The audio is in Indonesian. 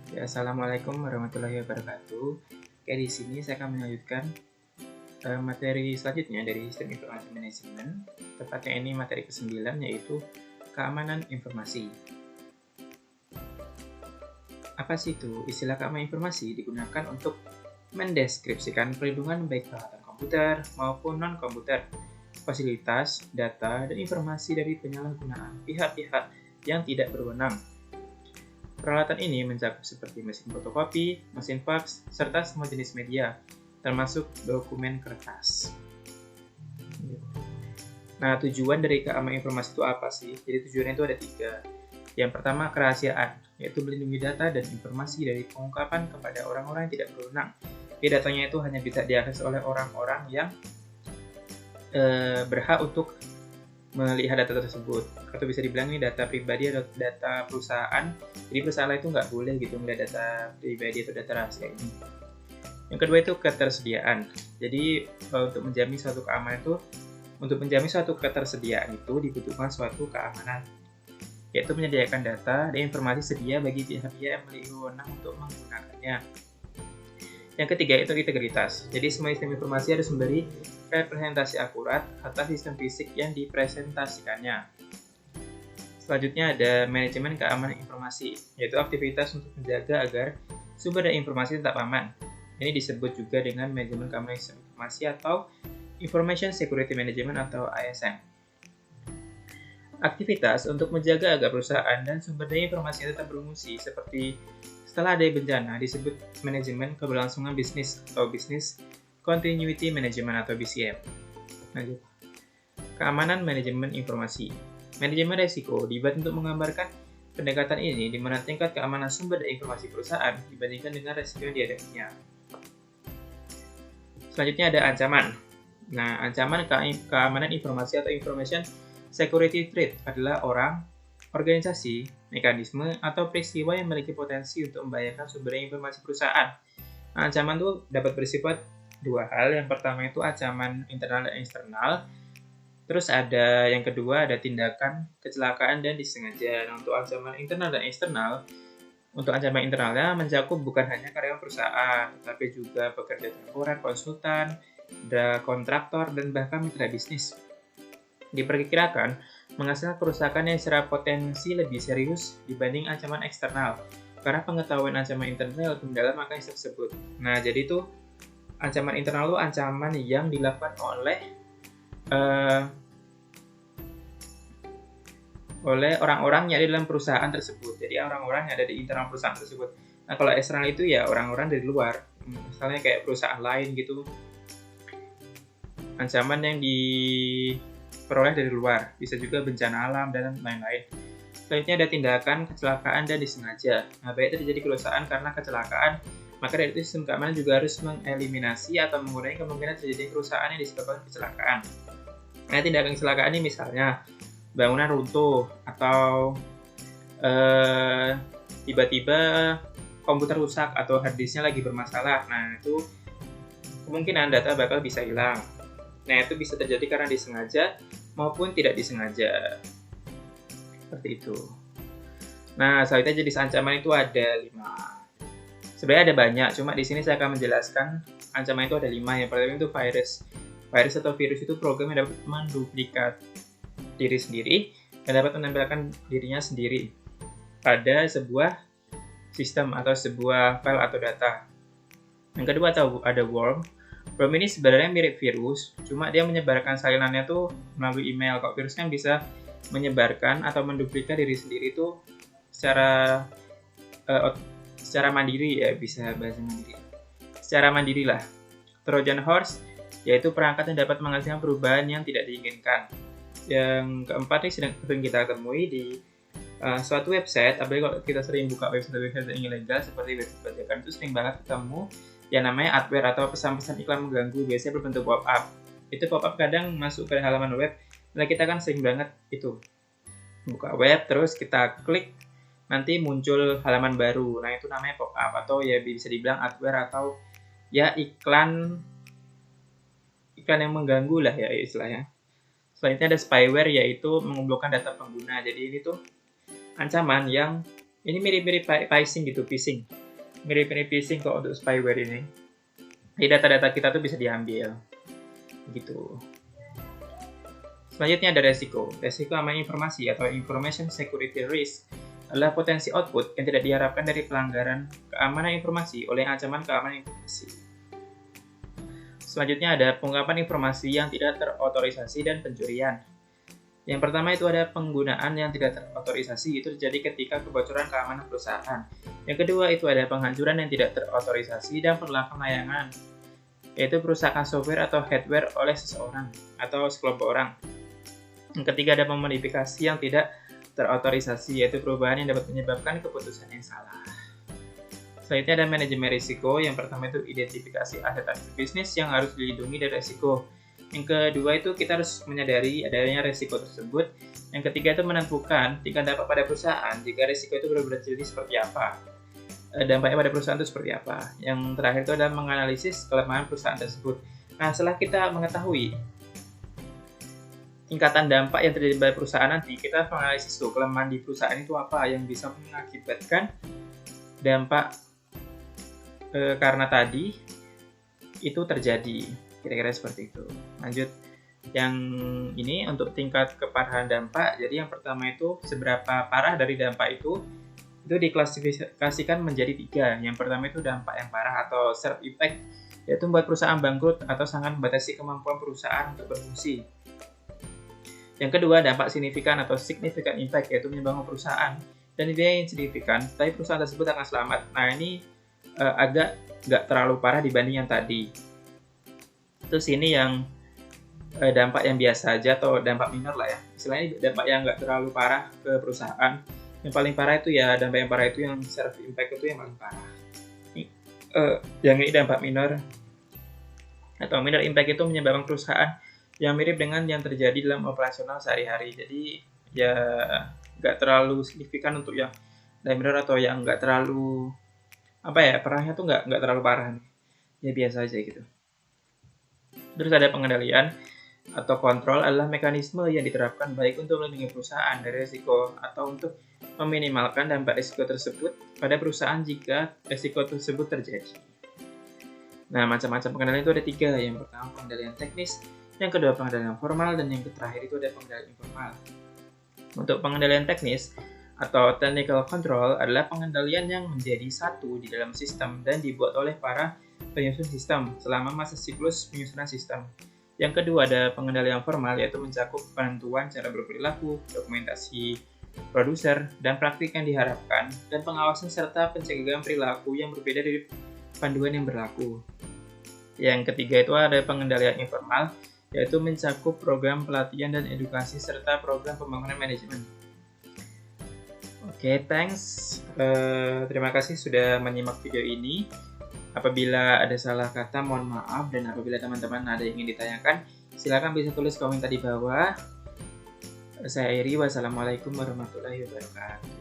Ya, Assalamualaikum warahmatullahi wabarakatuh. Oke, di sini saya akan melanjutkan materi selanjutnya dari Sistem Informasi Manajemen. Tepatnya ini materi ke-9, yaitu keamanan informasi. Apa sih itu? Istilah keamanan informasi digunakan untuk mendeskripsikan perlindungan baik peralatan komputer maupun non-komputer, fasilitas, data, dan informasi dari penyalahgunaan pihak-pihak yang tidak berwenang. Peralatan ini mencakup seperti mesin fotokopi, mesin fax, serta semua jenis media, termasuk dokumen kertas. Nah, tujuan dari keamanan informasi itu apa sih? Jadi tujuannya itu ada 3. Yang pertama, kerahasiaan, yaitu melindungi data dan informasi dari pengungkapan kepada orang-orang yang tidak berwenang. Jadi datanya itu hanya bisa diakses oleh orang-orang yang berhak untuk melihat data tersebut, atau bisa dibilang ini data pribadi atau data perusahaan. Jadi perusahaan itu nggak boleh gitu melihat data pribadi atau data rahasia ini. Yang kedua itu ketersediaan. Jadi untuk menjamin suatu keamanan itu, untuk menjamin suatu ketersediaan itu dibutuhkan suatu keamanan, yaitu menyediakan data dan informasi sedia bagi pihak-pihak yang memiliki wewenang untuk menggunakannya. Yang ketiga itu integritas. Jadi semua sistem informasi harus memberi representasi akurat atas sistem fisik yang dipresentasikannya. Selanjutnya ada manajemen keamanan informasi, yaitu aktivitas untuk menjaga agar sumber dan informasi tetap aman. Ini disebut juga dengan manajemen keamanan informasi atau Information Security Management atau ISM. Aktivitas untuk menjaga agar perusahaan dan sumber daya informasi tetap berfungsi seperti setelah ada bencana disebut manajemen keberlangsungan bisnis atau Business Continuity Management atau BCM. Lanjut. Keamanan manajemen informasi. Manajemen resiko dibuat untuk menggambarkan pendekatan ini di mana tingkat keamanan sumber dan informasi perusahaan dibandingkan dengan resiko yang dihadapinya. Selanjutnya ada ancaman. Nah, ancaman keamanan informasi atau Information Security Threat adalah orang, organisasi, mekanisme, atau peristiwa yang memiliki potensi untuk membahayakan sumber informasi perusahaan. Nah, ancaman itu dapat bersifat 2 hal. Yang pertama itu ancaman internal dan eksternal. Terus ada yang kedua ada tindakan kecelakaan dan disengaja. Nah, untuk ancaman internal dan eksternal, untuk ancaman internalnya mencakup bukan hanya karyawan perusahaan, tetapi juga pekerja temporer, konsultan, kontraktor, dan bahkan mitra bisnis. Diperkirakan menghasilkan kerusakan yang secara potensi lebih serius dibanding ancaman eksternal, karena pengetahuan ancaman internal lebih mendalam akan isu tersebut. Nah, jadi itu ancaman internal itu ancaman yang dilakukan oleh orang-orang yang ada dalam perusahaan tersebut. Jadi orang-orang yang ada di internal perusahaan tersebut. Nah, kalau eksternal itu ya orang-orang dari luar, misalnya kayak perusahaan lain gitu. Ancaman yang diperoleh dari luar, bisa juga bencana alam dan lain-lain. Selanjutnya ada tindakan kecelakaan dan disengaja. Nah, baik terjadi kerusakan karena kecelakaan, maka dari itu sistem keamanan juga harus mengeliminasi atau mengurangi kemungkinan terjadi kerusakan yang disebabkan kecelakaan. Nah, tindakan kecelakaan ini misalnya bangunan runtuh atau tiba-tiba komputer rusak atau hard disknya lagi bermasalah. Nah, itu kemungkinan data bakal bisa hilang. Nah, itu bisa terjadi karena disengaja maupun tidak disengaja. Seperti itu. Nah, selanjutnya jenis ancaman itu ada 5. Sebenarnya ada banyak, cuma di sini saya akan menjelaskan ancaman itu ada 5. Yang pertama itu virus. Virus atau virus itu program yang dapat menduplikat diri sendiri dan dapat menempelkan dirinya sendiri pada sebuah sistem atau sebuah file atau data. Yang kedua ada worm. Worm ini sebenarnya mirip virus, cuma dia menyebarkan salinannya tuh melalui email. Kalau virus kan bisa menyebarkan atau menduplikat diri sendiri itu secara mandiri, ya, bisa bahasa mandiri. Secara mandiri lah. Trojan horse yaitu perangkat yang dapat menghasilkan perubahan yang tidak diinginkan. Yang keempat ini sering kita temui di suatu website, apalagi kalau kita sering buka website yang ilegal seperti website bajakan, itu sering banget ketemu yang namanya adware atau pesan-pesan iklan mengganggu, biasanya berbentuk pop-up. Itu pop-up kadang masuk ke halaman web, nah kita kan sering banget itu buka web, terus kita klik, nanti muncul halaman baru. Nah, itu namanya pop-up atau ya bisa dibilang adware atau ya iklan yang mengganggu lah ya istilahnya. Selanjutnya ada spyware, yaitu mengumpulkan data pengguna. Jadi ini tuh ancaman yang Ini mirip-mirip phishing gitu, phishing. Mirip-mirip phishing kok untuk spyware ini. Jadi data-data kita tuh bisa diambil. Gitu. Selanjutnya ada resiko. Resiko aman informasi atau information security risk adalah potensi output yang tidak diharapkan dari pelanggaran keamanan informasi oleh ancaman keamanan informasi. Selanjutnya ada pengungkapan informasi yang tidak terotorisasi dan pencurian. Yang pertama itu ada penggunaan yang tidak terotorisasi, itu terjadi ketika kebocoran keamanan perusahaan. Yang kedua itu ada penghancuran yang tidak terotorisasi dan penolakan layanan, yaitu perusahaan software atau hardware oleh seseorang atau sekelompok orang. Yang ketiga ada pemodifikasi yang tidak terotorisasi, yaitu perubahan yang dapat menyebabkan keputusan yang salah. Selanjutnya ada manajemen risiko. Yang pertama itu identifikasi aset-aset bisnis yang harus dilindungi dari risiko. Yang kedua itu kita harus menyadari adanya risiko tersebut. Yang ketiga itu menentukan tingkat dampak pada perusahaan jika risiko itu benar-benar terjadi seperti apa. Dampaknya pada perusahaan itu seperti apa. Yang terakhir itu adalah menganalisis kelemahan perusahaan tersebut. Nah, setelah kita mengetahui tingkatan dampak yang terjadi pada perusahaan nanti, kita menganalisis tuh kelemahan di perusahaan itu apa yang bisa mengakibatkan dampak karena tadi itu terjadi. Kira-kira seperti itu. Lanjut, yang ini untuk tingkat keparahan dampak. Jadi yang pertama itu seberapa parah dari dampak itu diklasifikasikan menjadi 3. Yang pertama itu dampak yang parah atau serve effect, yaitu membuat perusahaan bangkrut atau sangat membatasi kemampuan perusahaan untuk berfungsi. Yang kedua, dampak signifikan atau significant impact, yaitu menyebabkan perusahaan dan nilai yang signifikan, tapi perusahaan tersebut akan selamat. Nah, ini agak nggak terlalu parah dibanding yang tadi. Terus ini yang dampak yang biasa aja atau dampak minor lah ya. Istilahnya dampak yang nggak terlalu parah ke perusahaan. Yang paling parah itu ya dampak yang parah itu yang serve impact itu yang paling parah. Yang ini dampak minor atau minor impact itu menyebabkan perusahaan yang mirip dengan yang terjadi dalam operasional sehari-hari. Jadi ya nggak terlalu signifikan untuk yang dampak minor atau yang nggak terlalu parahnya tuh nggak terlalu parah nih. Ya biasa aja gitu. Terus ada pengendalian atau kontrol adalah mekanisme yang diterapkan baik untuk melindungi perusahaan dari risiko atau untuk meminimalkan dampak risiko tersebut pada perusahaan jika risiko tersebut terjadi. Nah, macam-macam pengendalian itu ada 3. Yang pertama pengendalian teknis, yang kedua pengendalian formal, dan yang terakhir itu ada pengendalian informal. Untuk pengendalian teknis atau technical control adalah pengendalian yang menjadi satu di dalam sistem dan dibuat oleh para penyusun sistem selama masa siklus penyusunan sistem. Yang kedua ada pengendalian formal, yaitu mencakup penentuan cara berperilaku, dokumentasi produser, dan praktik yang diharapkan, dan pengawasan serta pencegahan perilaku yang berbeda dari panduan yang berlaku. Yang ketiga itu ada pengendalian informal, yaitu mencakup program pelatihan dan edukasi serta program pembangunan manajemen. Oke, thanks. Terima kasih sudah menyimak video ini. Apabila ada salah kata, mohon maaf. Dan apabila teman-teman ada yang ingin ditanyakan, silakan bisa tulis komentar di bawah. Saya Iri, wassalamualaikum warahmatullahi wabarakatuh.